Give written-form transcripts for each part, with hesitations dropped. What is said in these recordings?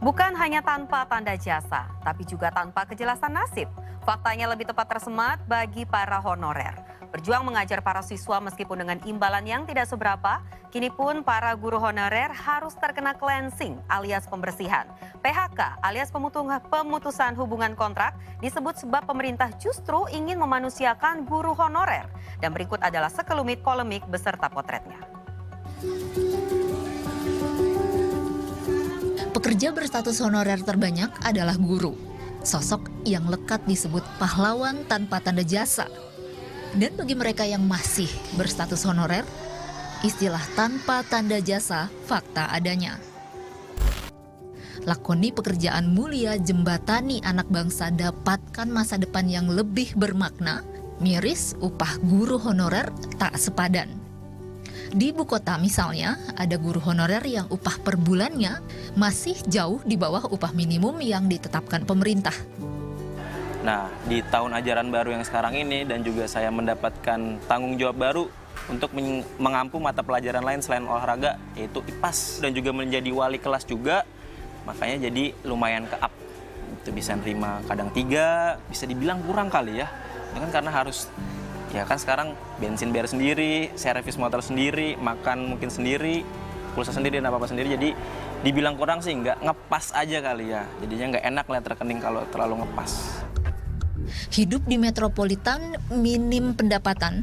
Bukan hanya tanpa tanda jasa, tapi juga tanpa kejelasan nasib. Faktanya lebih tepat tersemat bagi para honorer. Berjuang mengajar para siswa meskipun dengan imbalan yang tidak seberapa, kini pun para guru honorer harus terkena cleansing alias pembersihan. PHK alias pemutusan hubungan kontrak disebut sebab pemerintah justru ingin memanusiakan guru honorer. Dan berikut adalah sekelumit polemik beserta potretnya. Pekerja berstatus honorer terbanyak adalah guru. Sosok yang lekat disebut pahlawan tanpa tanda jasa. Dan bagi mereka yang masih berstatus honorer, istilah tanpa tanda jasa fakta adanya. Lakoni pekerjaan mulia jembatani anak bangsa dapatkan masa depan yang lebih bermakna, miris upah guru honorer tak sepadan. Di ibu kota misalnya, ada guru honorer yang upah per bulannya masih jauh di bawah upah minimum yang ditetapkan pemerintah. Nah, di tahun ajaran baru yang sekarang ini dan juga saya mendapatkan tanggung jawab baru untuk mengampu mata pelajaran lain selain olahraga, yaitu IPAS, dan juga menjadi wali kelas juga, makanya jadi lumayan ke-up. Itu bisa nerima kadang 3, bisa dibilang kurang kali ya. Itu kan karena harus, ya kan sekarang bensin bayar sendiri, servis motor sendiri, makan mungkin sendiri, pulsa sendiri dan apa-apa sendiri. Jadi dibilang kurang sih nggak, ngepas aja kali ya. Jadinya nggak enak lihat rekening kalau terlalu ngepas. Hidup di metropolitan minim pendapatan.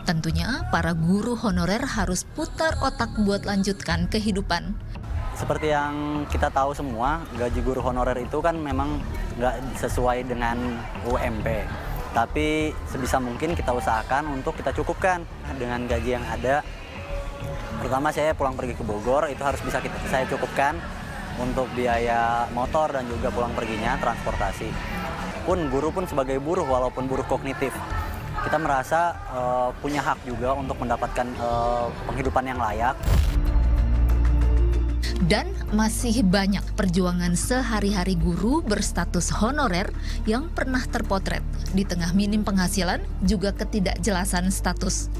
Tentunya para guru honorer harus putar otak buat lanjutkan kehidupan. Seperti yang kita tahu semua, gaji guru honorer itu kan memang nggak sesuai dengan UMP. Tapi sebisa mungkin kita usahakan untuk kita cukupkan dengan gaji yang ada. Terutama saya pulang pergi ke Bogor, itu harus bisa saya cukupkan untuk biaya motor dan juga pulang perginya, transportasi. Pun guru pun sebagai buruh, walaupun buruh kognitif, kita merasa punya hak juga untuk mendapatkan penghidupan yang layak. Dan masih banyak perjuangan sehari-hari guru berstatus honorer yang pernah terpotret di tengah minim penghasilan juga ketidakjelasan status.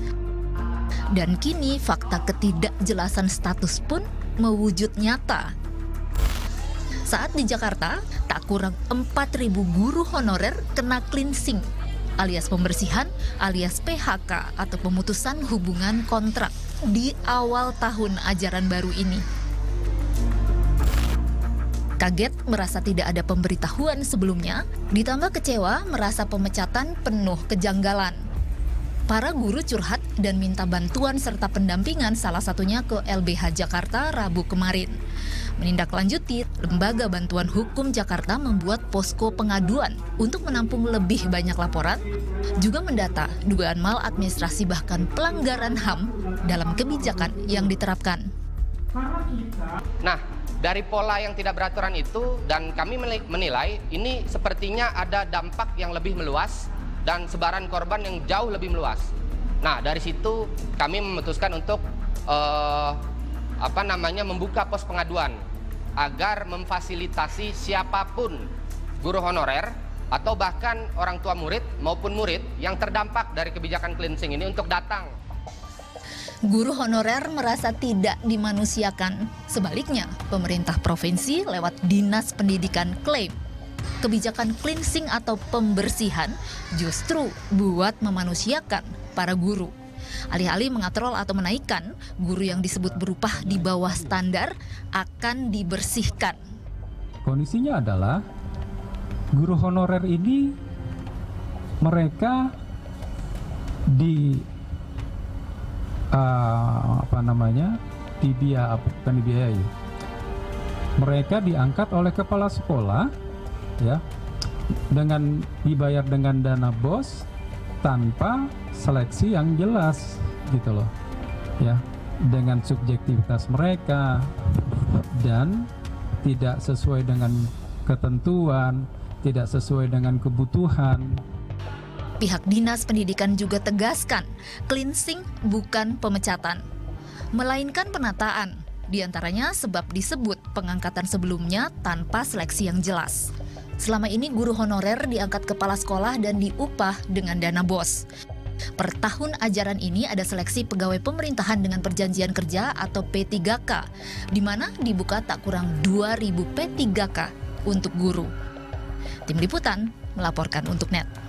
Dan kini fakta ketidakjelasan status pun mewujud nyata. Saat di Jakarta, tak kurang 4.000 guru honorer kena cleansing alias pembersihan alias PHK atau pemutusan hubungan kontrak di awal tahun ajaran baru ini. Kaget merasa tidak ada pemberitahuan sebelumnya, ditambah kecewa merasa pemecatan penuh kejanggalan. Para guru curhat dan minta bantuan serta pendampingan salah satunya ke LBH Jakarta Rabu kemarin. Menindaklanjuti, Lembaga Bantuan Hukum Jakarta membuat posko pengaduan untuk menampung lebih banyak laporan, juga mendata dugaan maladministrasi bahkan pelanggaran HAM dalam kebijakan yang diterapkan. Nah, dari pola yang tidak beraturan itu dan kami menilai ini sepertinya ada dampak yang lebih meluas dan sebaran korban yang jauh lebih meluas. Nah, dari situ kami memutuskan untuk membuka pos pengaduan agar memfasilitasi siapapun guru honorer atau bahkan orang tua murid maupun murid yang terdampak dari kebijakan cleansing ini untuk datang. Guru honorer merasa tidak dimanusiakan. Sebaliknya, pemerintah provinsi lewat Dinas Pendidikan klaim kebijakan cleansing atau pembersihan justru buat memanusiakan para guru. Alih-alih mengatrol atau menaikkan, guru yang disebut berupah di bawah standar akan dibersihkan. Kondisinya adalah guru honorer ini mereka dibiayai. Mereka diangkat oleh kepala sekolah, ya, dengan dibayar dengan dana BOS tanpa seleksi yang jelas, gitu loh, ya, dengan subjektivitas mereka dan tidak sesuai dengan ketentuan, tidak sesuai dengan kebutuhan. Pihak Dinas Pendidikan juga tegaskan, cleansing bukan pemecatan, melainkan penataan. Di antaranya sebab disebut pengangkatan sebelumnya tanpa seleksi yang jelas. Selama ini guru honorer diangkat kepala sekolah dan diupah dengan dana BOS. Per tahun ajaran ini ada seleksi pegawai pemerintahan dengan perjanjian kerja atau P3K, di mana dibuka tak kurang 2.000 P3K untuk guru. Tim Liputan melaporkan untuk NET.